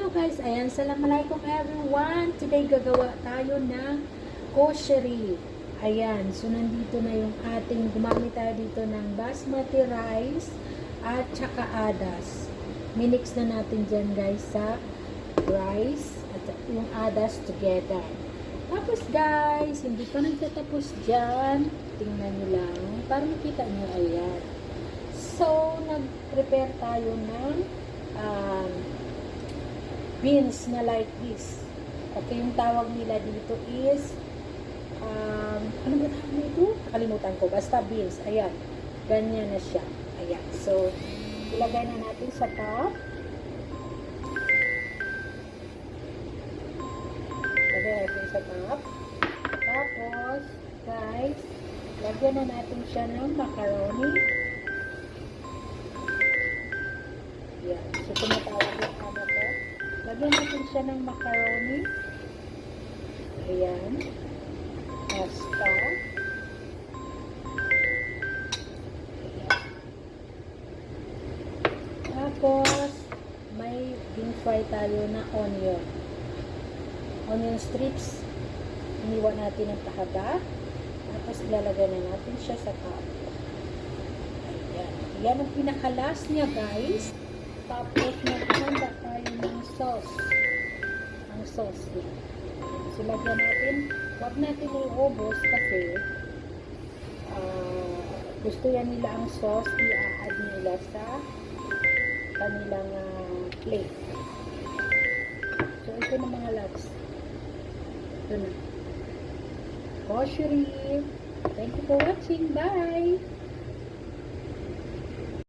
Hello guys, ayan, assalamualaikum everyone. Today gagawa tayo ng kosheri. Ayan, so nandito na yung ating, gumamit tayo dito ng basmati rice at saka adas. Minix na natin dyan guys sa rice at yung adas together. Tapos guys, hindi pa nagtatapos dyan. Tingnan nyo lang, para makita nyo, ayan. So, nag-prepare tayo ng beans na like this. Okay, yung tawag nila dito is ano ba tawag nito? Nakalimutan ko. Basta beans. Ayan. Ganyan na siya. Ayan. So, ilagay na natin sa top. Ilagay natin sa top. Tapos, guys, lagyan na natin siya ng macaroni. Ayan. So, tumatawag yung ano ko. Lagyan natin siya ng macaroni. Ayan. Pasta. Ayan. Tapos, may din-fry tayo na onion. Onion strips. Iniwan natin ang pahaba. Tapos, ilalagay na natin siya sa cup. Ayan. Yan ang pinaka-last niya, guys. Tapos, maghanda tayo ng sauce. Ang sauce niya. So, lagyan natin. Huwag natin iubos kasi gusto yan nila ang sauce. I-add nila sa kanilang plate. So, ito na mga loves. Ito na. Kosheri. Thank you for watching. Bye!